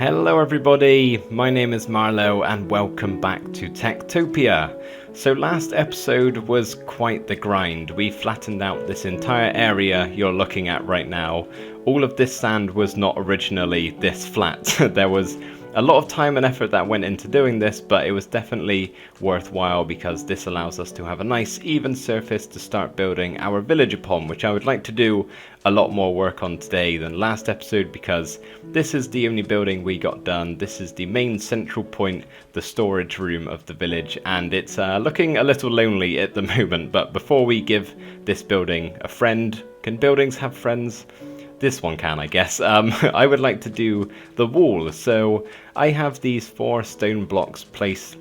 Hello everybody, my name is Marlo and welcome back to TekTopia. So last episode was quite the grind. We flattened out this entire area you're looking at right now. All of this sand was not originally this flat. There was a lot of time and effort that went into doing this, but it was definitely worthwhile because this allows us to have a nice even surface to start building our village upon, which I would like to do a lot more work on today than last episode because this is the only building we got done. This is the main central point, the storage room of the village, and it's looking a little lonely at the moment. But before we give this building a friend, can buildings have friends? This one can, I guess. I would like to do the wall. So I have these 4 stone blocks placed,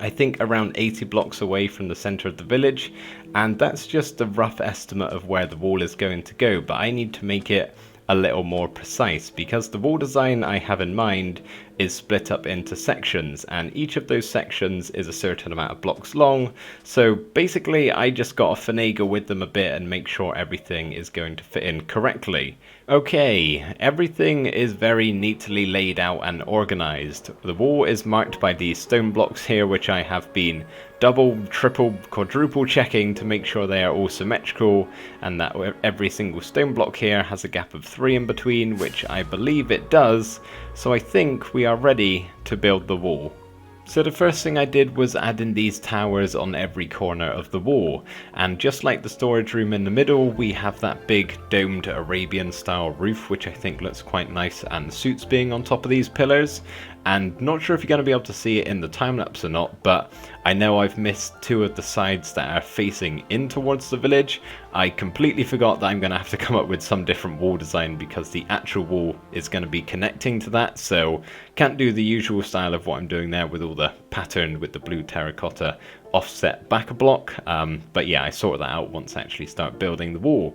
I think around 80 blocks away from the center of the village, and that's just a rough estimate of where the wall is going to go, but I need to make it a little more precise because the wall design I have in mind is split up into sections, and each of those sections is a certain amount of blocks long. So basically I just got to finagle with them a bit and make sure everything is going to fit in correctly. Okay, everything is very neatly laid out and organized. The wall is marked by these stone blocks here, which I have been double, triple, quadruple checking to make sure they are all symmetrical, and that every single stone block here has a gap of 3 in between, which I believe it does. So I think we are ready to build the wall. So the first thing I did was add in these towers on every corner of the wall, and just like the storage room in the middle, we have that big domed Arabian style roof, which I think looks quite nice and suits being on top of these pillars. And not sure if you're going to be able to see it in the time lapse or not, but I know I've missed 2 of the sides that are facing in towards the village. I completely forgot that I'm going to have to come up with some different wall design because the actual wall is going to be connecting to that, so can't do the usual style of what I'm doing there with all the pattern with the blue terracotta offset back a block. But yeah, I sorted that out once I actually start building the wall.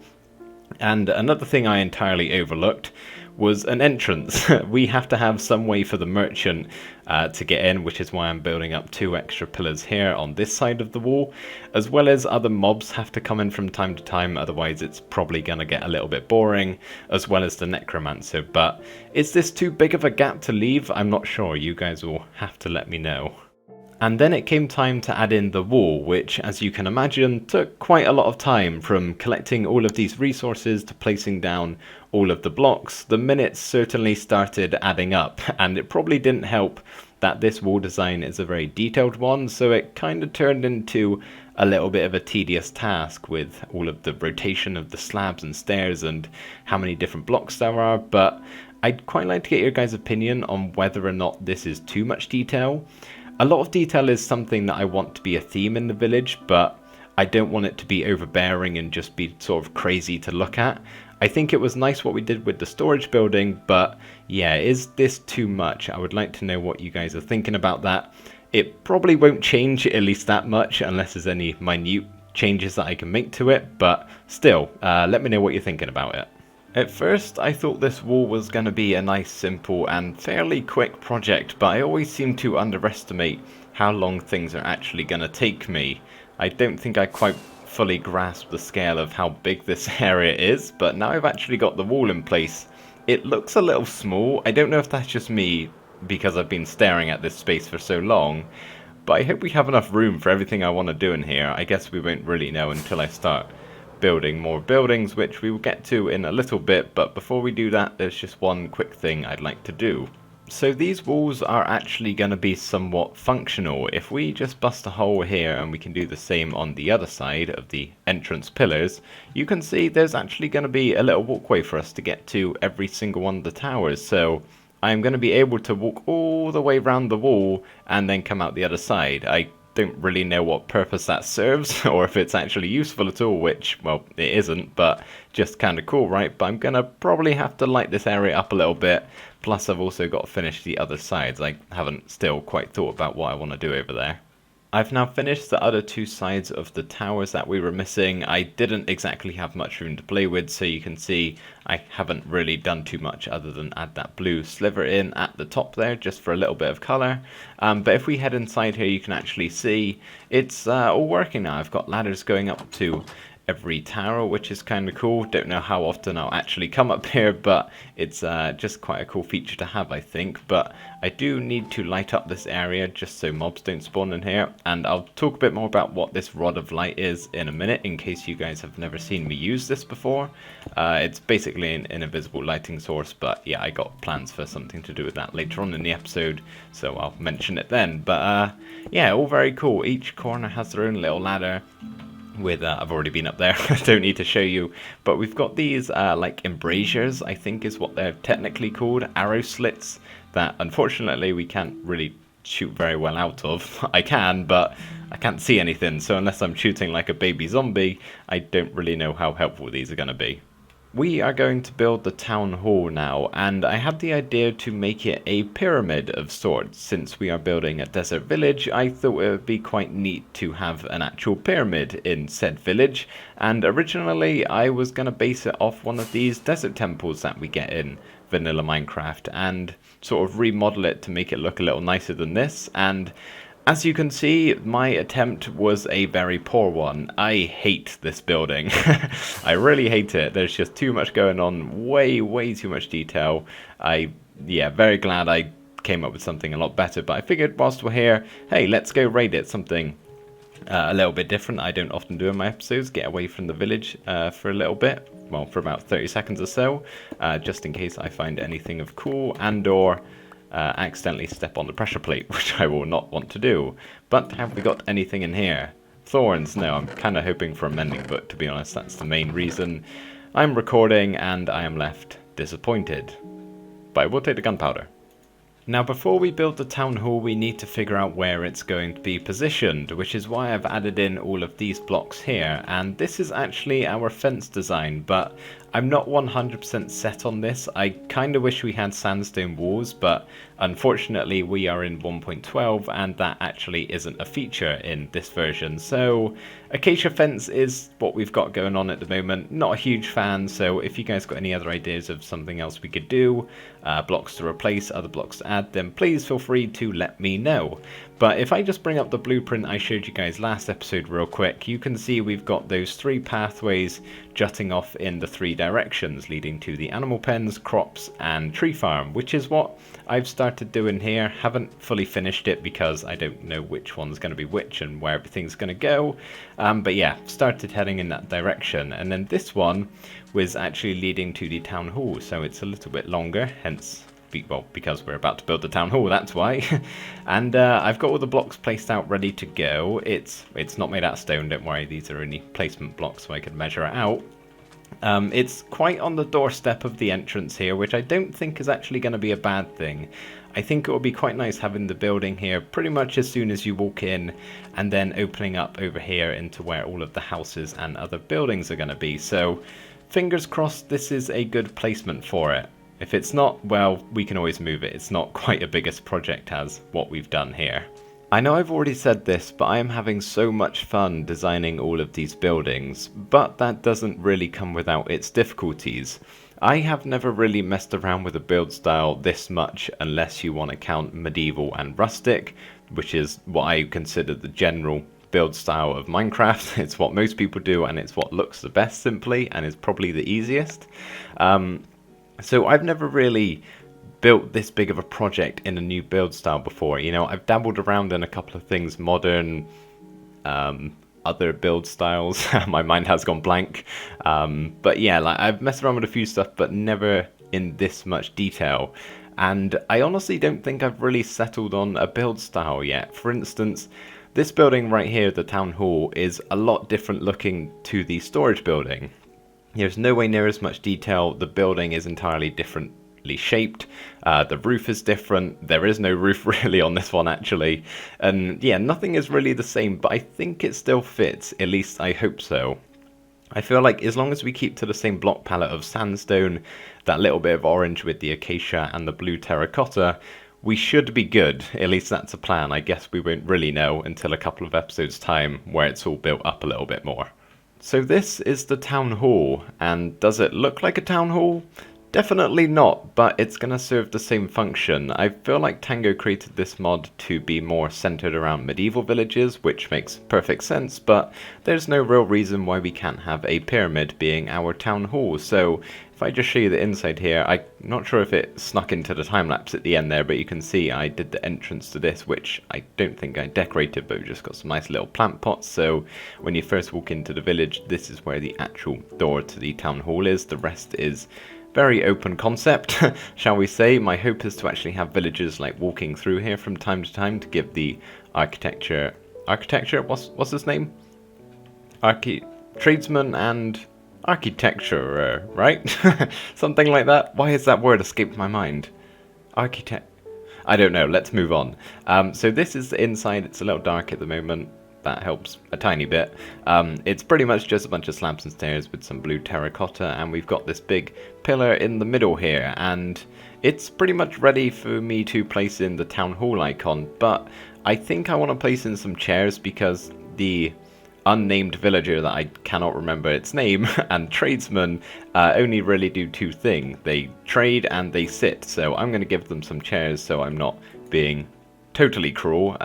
And another thing I entirely overlooked was an entrance. We have to have some way for the merchant to get in, which is why I'm building up 2 extra pillars here on this side of the wall, as well as other mobs have to come in from time to time, otherwise it's probably going to get a little bit boring, as well as the necromancer. But is this too big of a gap to leave? I'm not sure. You guys will have to let me know. And then it came time to add in the wall, which, as you can imagine, took quite a lot of time, from collecting all of these resources to placing down all of the blocks. The minutes certainly started adding up, and it probably didn't help that this wall design is a very detailed one, so it kind of turned into a little bit of a tedious task with all of the rotation of the slabs and stairs and how many different blocks there are. But I'd quite like to get your guys' opinion on whether or not this is too much detail. A lot of detail is something that I want to be a theme in the village, but I don't want it to be overbearing and just be sort of crazy to look at. I think it was nice what we did with the storage building, but yeah, is this too much? I would like to know what you guys are thinking about that. It probably won't change at least that much unless there's any minute changes that I can make to it, but still, let me know what you're thinking about it. At first, I thought this wall was going to be a nice, simple and fairly quick project, but I always seem to underestimate how long things are actually going to take me. I don't think I quite fully grasp the scale of how big this area is, but now I've actually got the wall in place, it looks a little small. I don't know if that's just me because I've been staring at this space for so long, but I hope we have enough room for everything I want to do in here. I guess we won't really know until I start building more buildings, which we will get to in a little bit, but before we do that, there's just one quick thing I'd like to do. So these walls are actually going to be somewhat functional. If we just bust a hole here and we can do the same on the other side of the entrance pillars, you can see there's actually going to be a little walkway for us to get to every single one of the towers. So I'm going to be able to walk all the way around the wall and then come out the other side. I don't really know what purpose that serves or if it's actually useful at all, which, well, it isn't, but just kind of cool, right? But I'm gonna probably have to light this area up a little bit, plus I've also got to finish the other sides. I haven't still quite thought about what I want to do over there. I've now finished the other 2 sides of the towers that we were missing. I didn't exactly have much room to play with, so you can see I haven't really done too much other than add that blue sliver in at the top there, just for a little bit of colour. But if we head inside here, you can actually see it's all working now. I've got ladders going up to every tower, which is kind of cool. Don't know how often I'll actually come up here, but it's just quite a cool feature to have, I think. But I do need to light up this area just so mobs don't spawn in here, and I'll talk a bit more about what this rod of light is in a minute, in case you guys have never seen me use this before. It's basically an invisible lighting source, but yeah, I got plans for something to do with that later on in the episode, so I'll mention it then. But yeah, all very cool. Each corner has their own little ladder with I've already been up there. I don't need to show you, but we've got these like embrasures, I think is what they're technically called, arrow slits, that unfortunately we can't really shoot very well out of. I can, but I can't see anything, so unless I'm shooting like a baby zombie, I don't really know how helpful these are going to be. We are going to build the town hall now, and I had the idea to make it a pyramid of sorts. Since we are building a desert village, I thought it would be quite neat to have an actual pyramid in said village, and originally I was going to base it off one of these desert temples that we get in vanilla Minecraft, and sort of remodel it to make it look a little nicer than this. And as you can see, my attempt was a very poor one. I hate this building. I really hate it. There's just too much going on, way too much detail. Yeah, very glad I came up with something a lot better, but I figured whilst we're here, hey, let's go raid it, something a little bit different. I don't often do in my episodes, get away from the village for a little bit, well, for about 30 seconds or so, just in case I find anything of cool and or accidentally step on the pressure plate, which I will not want to do. But have we got anything in here? Thorns? No, I'm kind of hoping for a mending book, to be honest. That's the main reason I'm recording, and I am left disappointed. But I will take the gunpowder. Now, before we build the town hall, we need to figure out where it's going to be positioned, which is why I've added in all of these blocks here. And this is actually our fence design, but I'm not 100% set on this. I kind of wish we had sandstone walls, but unfortunately we are in 1.12 and that actually isn't a feature in this version. So acacia fence is what we've got going on at the moment. Not a huge fan, so if you guys got any other ideas of something else we could do, blocks to replace, other blocks to add, then please feel free to let me know. But if I just bring up the blueprint I showed you guys last episode real quick, you can see we've got those 3 pathways jutting off in the 3 directions, leading to the animal pens, crops, and tree farm, which is what I've started doing here. Haven't fully finished it because I don't know which one's going to be which and where everything's going to go. But yeah, started heading in that direction. And then this one was actually leading to the town hall, so it's a little bit longer, hence... well, because we're about to build the town hall, that's why. And I've got all the blocks placed out ready to go. It's not made out of stone, don't worry, these are only placement blocks so I can measure it out. It's quite on the doorstep of the entrance here, which I don't think is actually going to be a bad thing. I think it will be quite nice having the building here pretty much as soon as you walk in, and then opening up over here into where all of the houses and other buildings are going to be. So fingers crossed this is a good placement for it. If it's not, well, we can always move it. It's not quite a biggest project as what we've done here. I know I've already said this, but I am having so much fun designing all of these buildings, but that doesn't really come without its difficulties. I have never really messed around with a build style this much unless you want to count medieval and rustic, which is what I consider the general build style of Minecraft. It's what most people do, and it's what looks the best simply, and is probably the easiest. So I've never really built this big of a project in a new build style before. You know, I've dabbled around in a couple of things, modern, other build styles. My mind has gone blank. But yeah, like I've messed around with a few stuff, but never in this much detail. And I honestly don't think I've really settled on a build style yet. For instance, this building right here, the town hall, is a lot different looking to the storage building. There's no way near as much detail. The building is entirely differently shaped. The roof is different. There is no roof really on this one actually. And yeah, nothing is really the same, but I think it still fits. At least I hope so. I feel like as long as we keep to the same block palette of sandstone, that little bit of orange with the acacia and the blue terracotta, we should be good. At least that's a plan. I guess we won't really know until a couple of episodes time where it's all built up a little bit more. So this is the town hall, and does it look like a town hall? Definitely not, but it's going to serve the same function. I feel like Tango created this mod to be more centered around medieval villages, which makes perfect sense, but there's no real reason why we can't have a pyramid being our town hall. So if I just show you the inside here, I'm not sure if it snuck into the time lapse at the end there, but you can see I did the entrance to this, which I don't think I decorated, but we just got some nice little plant pots. So when you first walk into the village, this is where the actual door to the town hall is. The rest is very open concept, shall we say. My hope is to actually have villagers like walking through here from time to time to give the architecture, what's his name? Tradesman and architecture, right? Something like that. Why has that word escaped my mind? Architect. I don't know, let's move on. So this is the inside. It's a little dark at the moment. That helps a tiny bit. It's pretty much just a bunch of slabs and stairs with some blue terracotta, and we've got this big pillar in the middle here, and it's pretty much ready for me to place in the town hall icon, but I think I want to place in some chairs because the unnamed villager that I cannot remember its name and tradesman only really do two things. They trade and they sit, so I'm going to give them some chairs so I'm not being totally cruel.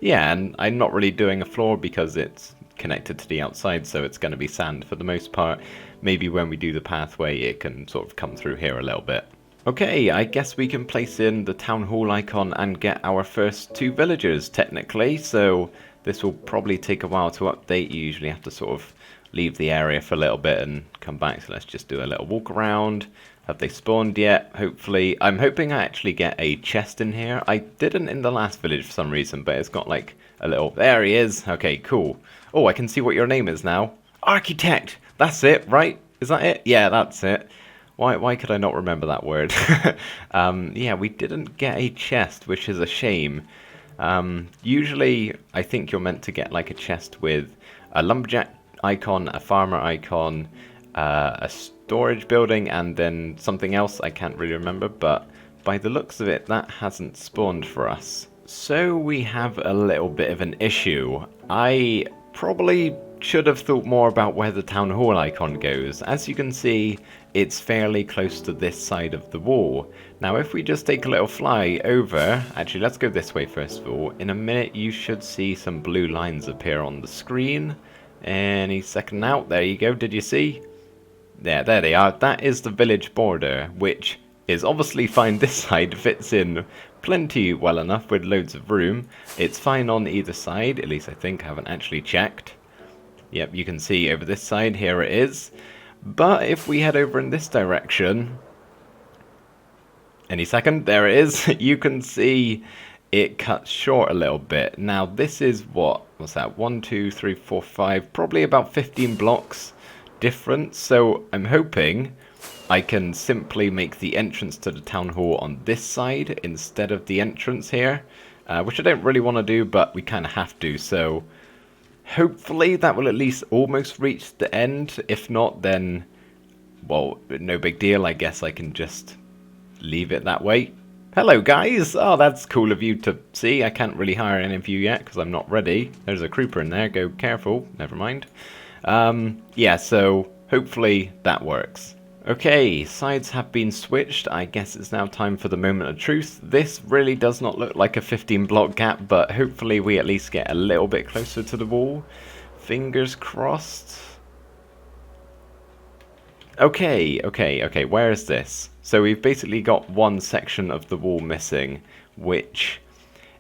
Yeah, and I'm not really doing a floor because it's connected to the outside, so it's going to be sand for the most part. Maybe when we do the pathway, it can sort of come through here a little bit. Okay, I guess we can place in the town hall icon and get our first two villagers, technically. So this will probably take a while to update. You usually have to sort of leave the area for a little bit and come back. So let's just do a little walk around. Have they spawned yet? Hopefully. I'm hoping I actually get a chest in here. I didn't in the last village for some reason, but it's got like a little... There he is. Okay, cool. Oh, I can see what your name is now. Architect! That's it, right? Is that it? Yeah, that's it. Why could I not remember that word? Yeah, we didn't get a chest, which is a shame. Usually, I think you're meant to get like a chest with a lumberjack icon, a farmer icon, a storage building, and then something else I can't really remember, but by the looks of it, that hasn't spawned for us. So we have a little bit of an issue. I probably should have thought more about where the town hall icon goes. As you can see, it's fairly close to this side of the wall. Now if we just take a little fly over, actually let's go this way first of all. In a minute you should see some blue lines appear on the screen. Any second now, there you go, did you see? There they are. That is the village border, which is obviously fine. This side fits in plenty well enough with loads of room. It's fine on either side, at least I think. I haven't actually checked. Yep, you can see over this side, here it is. But if we head over in this direction, any second, there it is. You can see it cuts short a little bit. Now this is what's that? 1, 2, 3, 4, 5, probably about 15 blocks difference. So I'm hoping I can simply make the entrance to the town hall on this side instead of the entrance here, which I don't really want to do, but we kind of have to. So hopefully that will at least almost reach the end. If not, then, well, no big deal. I guess I can just leave it that way. Hello, guys. Oh, that's cool of you to see. I can't really hire any of you yet because I'm not ready. There's a creeper in there. Go careful. Never mind. Yeah, so hopefully that works. Okay, sides have been switched. I guess it's now time for the moment of truth. This really does not look like a 15 block gap, but hopefully we at least get a little bit closer to the wall. Fingers crossed. Okay, where is this? So we've basically got one section of the wall missing, which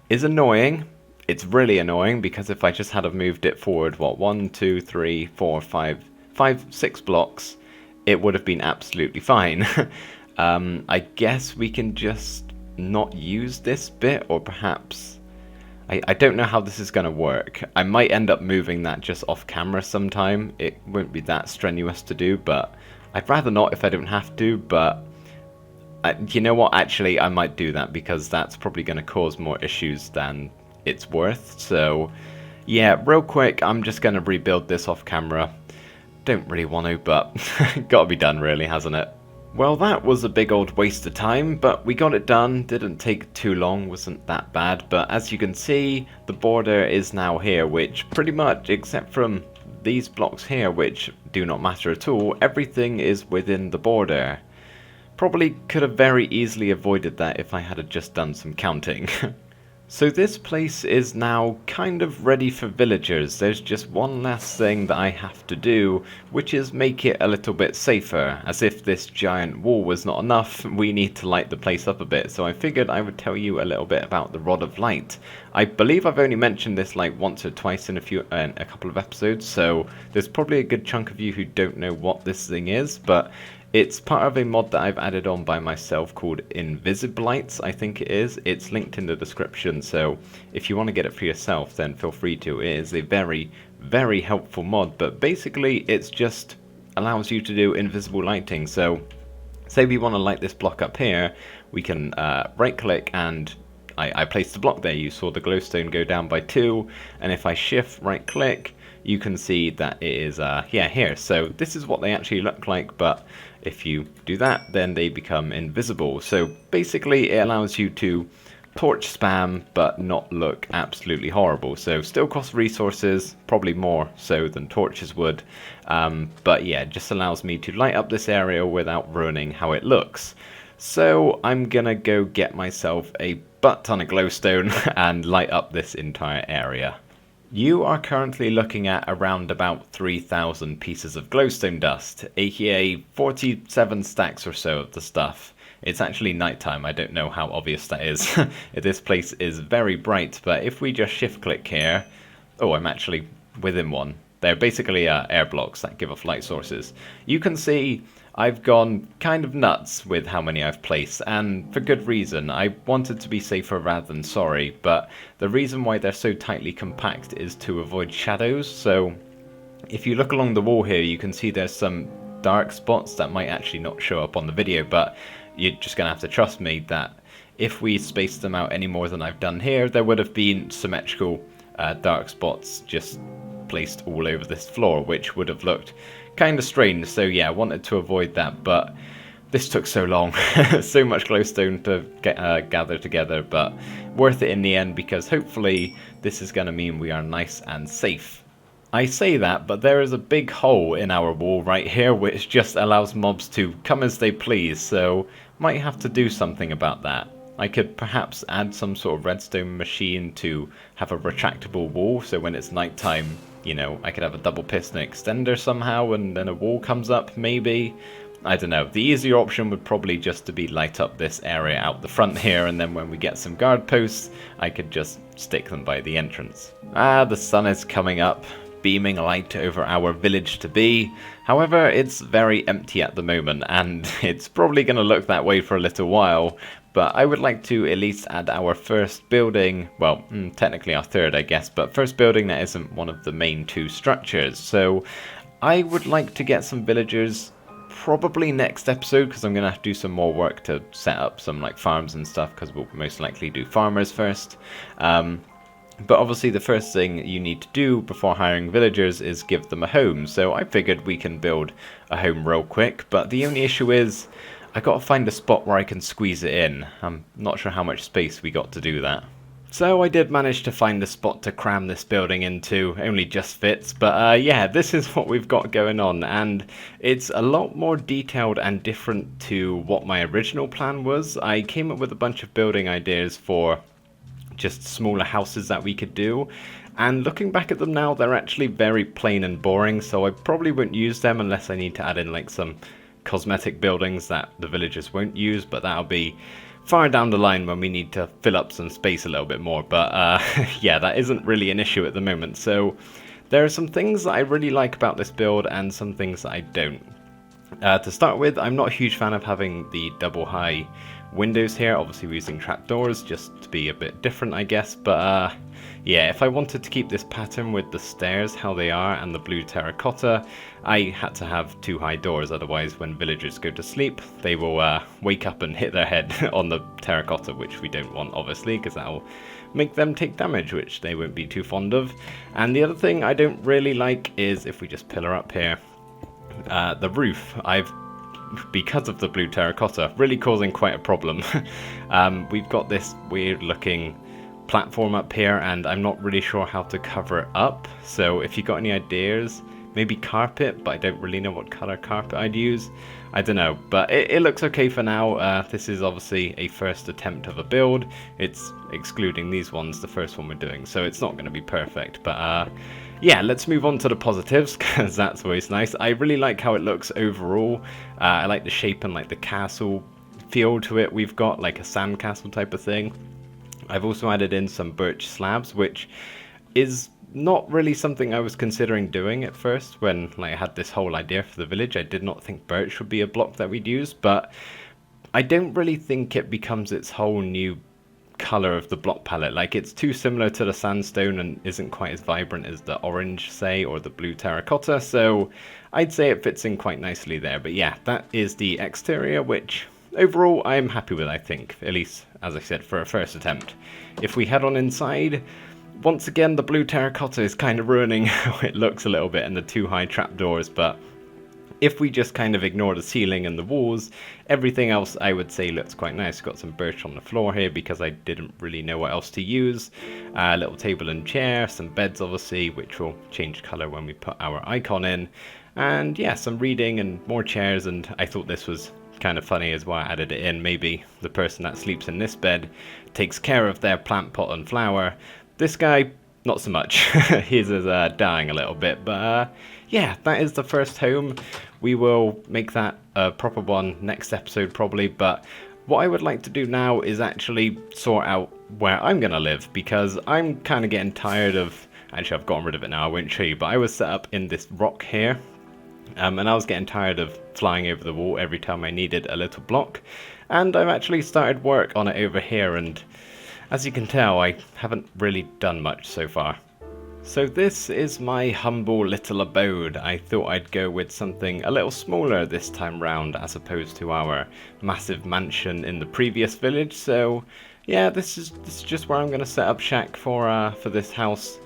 is annoying. It's really annoying because if I just had have moved it forward, 1, 2, 3, 4, 5, 6 blocks, it would have been absolutely fine. I guess we can just not use this bit, or perhaps... I don't know how this is going to work. I might end up moving that just off camera sometime. It won't be that strenuous to do, but I'd rather not if I don't have to, but... you know what, actually, I might do that because that's probably going to cause more issues than it's worth. So, yeah, real quick, I'm just going to rebuild this off camera. Don't really want to, but gotta be done really, hasn't it? Well, that was a big old waste of time, but we got it done. Didn't take too long, wasn't that bad. But as you can see, the border is now here, which pretty much, except from these blocks here, which do not matter at all, everything is within the border. Probably could have very easily avoided that if I had just done some counting. So this place is now kind of ready for villagers. There's just one last thing that I have to do, which is make it a little bit safer. As if this giant wall was not enough, we need to light the place up a bit. So I figured I would tell you a little bit about the Rod of Light. I believe I've only mentioned this like once or twice in a couple of episodes, so there's probably a good chunk of you who don't know what this thing is, but it's part of a mod that I've added on by myself called Invisiblights, I think it is. It's linked in the description, so if you want to get it for yourself, then feel free to. It is a very, very helpful mod, but basically it's just allows you to do invisible lighting. So say we want to light this block up here, we can right click and I placed the block there. You saw the glowstone go down by 2, and if I shift right click, you can see that it is here. So this is what they actually look like, but if you do that, then they become invisible. So basically it allows you to torch spam but not look absolutely horrible. So still cost resources, probably more so than torches would, but yeah, it just allows me to light up this area without ruining how it looks. So I'm gonna go get myself a butt ton of glowstone and light up this entire area. You are currently looking at around about 3,000 pieces of glowstone dust, aka 47 stacks or so of the stuff. It's actually nighttime, I don't know how obvious that is. This place is very bright, but if we just shift click here... Oh, I'm actually within one. They're basically air blocks that give off light sources. You can see I've gone kind of nuts with how many I've placed, and for good reason. I wanted to be safer rather than sorry, but the reason why they're so tightly compact is to avoid shadows. So if you look along the wall here, you can see there's some dark spots that might actually not show up on the video, but you're just going to have to trust me that if we spaced them out any more than I've done here, there would have been symmetrical dark spots just placed all over this floor, which would have looked kind of strange. So yeah, I wanted to avoid that, but this took so long. So much glowstone to gather together, but worth it in the end, because hopefully this is going to mean we are nice and safe. I say that, but there is a big hole in our wall right here which just allows mobs to come as they please, so might have to do something about that. I could perhaps add some sort of redstone machine to have a retractable wall, so when it's nighttime, you know, I could have a double piston extender somehow and then a wall comes up, maybe. I don't know. The easier option would probably just to be light up this area out the front here, and then when we get some guard posts, I could just stick them by the entrance. The sun is coming up, beaming light over our village to be. However, it's very empty at the moment, and it's probably going to look that way for a little while. But I would like to at least add our first building, well, technically our third, I guess, but first building that isn't one of the main 2 structures. So I would like to get some villagers probably next episode, because I'm going to have to do some more work to set up some like farms and stuff, because we'll most likely do farmers first. But obviously the first thing you need to do before hiring villagers is give them a home. So I figured we can build a home real quick, but the only issue is I got to find a spot where I can squeeze it in. I'm not sure how much space we got to do that. So I did manage to find a spot to cram this building into, only just fits, but yeah, this is what we've got going on, and it's a lot more detailed and different to what my original plan was. I came up with a bunch of building ideas for just smaller houses that we could do, and looking back at them now, they're actually very plain and boring, so I probably won't use them unless I need to add in like some cosmetic buildings that the villagers won't use, but that'll be far down the line when we need to fill up some space a little bit more. But yeah, that isn't really an issue at the moment. So there are some things that I really like about this build and some things that I don't. To start with, I'm not a huge fan of having the double high windows here. Obviously we're using trapdoors just to be a bit different, I guess, but yeah, if I wanted to keep this pattern with the stairs how they are and the blue terracotta, I had to have 2 high doors, otherwise when villagers go to sleep they will wake up and hit their head on the terracotta, which we don't want obviously, because that'll make them take damage, which they won't be too fond of. And the other thing I don't really like is, if we just pillar up here, the roof. Because of the blue terracotta, really causing quite a problem. We've got this weird looking platform up here, and I'm not really sure how to cover it up. So if you got any ideas, maybe carpet, but I don't really know what color carpet I'd use. I don't know, but it looks okay for now. This is obviously a first attempt of a build. It's excluding these ones, the first one we're doing, so it's not going to be perfect. But yeah, let's move on to the positives, because that's always nice. I really like how it looks overall. I like the shape and like the castle feel to it. We've got like a sandcastle type of thing. I've also added in some birch slabs, which is not really something I was considering doing at first when like I had this whole idea for the village. I did not think birch would be a block that we'd use, but I don't really think it becomes its whole new color of the block palette. Like, it's too similar to the sandstone and isn't quite as vibrant as the orange, say, or the blue terracotta, so I'd say it fits in quite nicely there. But yeah, that is the exterior, which overall I'm happy with, I think, at least as I said, for a first attempt. If we head on inside, once again the blue terracotta is kind of ruining how it looks a little bit, and the two high trapdoors, but if we just kind of ignore the ceiling and the walls, everything else I would say looks quite nice. Got some birch on the floor here because I didn't really know what else to use. A little table and chair, some beds obviously, which will change colour when we put our icon in. And yeah, some reading and more chairs, and I thought this was kind of funny as well. I added it in. Maybe the person that sleeps in this bed takes care of their plant pot and flower. This guy, not so much. His is dying a little bit, but yeah, that is the first home. We will make that a proper one next episode probably, but what I would like to do now is actually sort out where I'm going to live, because I'm kind of getting tired of... Actually, I've gotten rid of it now, I won't show you, but I was set up in this rock here, and I was getting tired of flying over the wall every time I needed a little block, and I've actually started work on it over here, and as you can tell, I haven't really done much so far. So this is my humble little abode. I thought I'd go with something a little smaller this time round as opposed to our massive mansion in the previous village. So yeah, this is just where I'm going to set up shack for this house.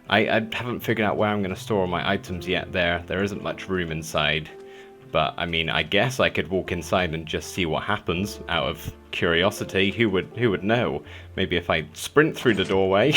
I haven't figured out where I'm going to store all my items yet. There isn't much room inside. But I mean, I guess I could walk inside and just see what happens out of curiosity. Who would know? Maybe if I sprint through the doorway.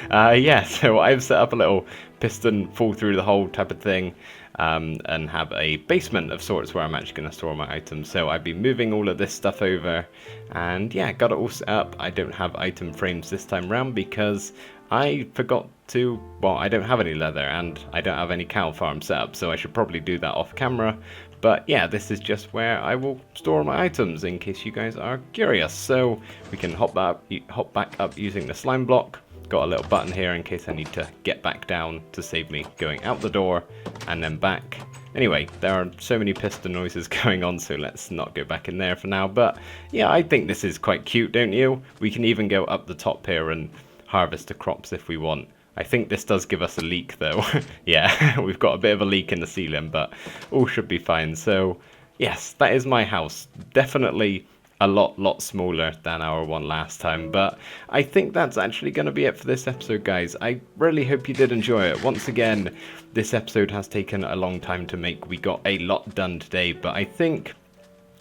Yeah, so I've set up a little piston fall through the hole type of thing, and have a basement of sorts where I'm actually going to store my items. So I'd be moving all of this stuff over, and yeah, got it all set up. I don't have item frames this time round because I forgot to, well, I don't have any leather and I don't have any cow farm set up, so I should probably do that off camera. But yeah, this is just where I will store my items in case you guys are curious. So we can hop back up using the slime block. Got a little button here in case I need to get back down to save me going out the door and then back. Anyway, there are so many piston noises going on, so let's not go back in there for now. But yeah, I think this is quite cute, don't you? We can even go up the top here and harvest the crops if we want. I think this does give us a leak though. Yeah, we've got a bit of a leak in the ceiling, but all should be fine. So yes, that is my house. Definitely a lot smaller than our one last time, but I think that's actually going to be it for this episode, guys. I really hope you did enjoy it. Once again, this episode has taken a long time to make. We got a lot done today, but I think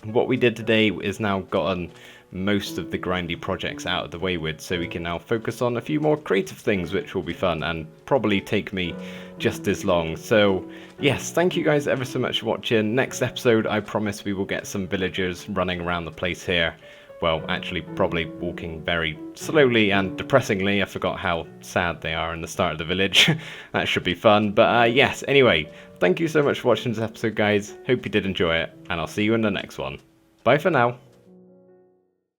what we did today is now gotten most of the grindy projects out of the way with, so we can now focus on a few more creative things, which will be fun and probably take me just as long. So yes, thank you guys ever so much for watching. Next episode, I promise we will get some villagers running around the place here. Well, actually probably walking very slowly and depressingly. I forgot how sad they are in the start of the village. That should be fun. But yes, anyway, thank you so much for watching this episode, guys. Hope you did enjoy it, and I'll see you in the next one. Bye for now.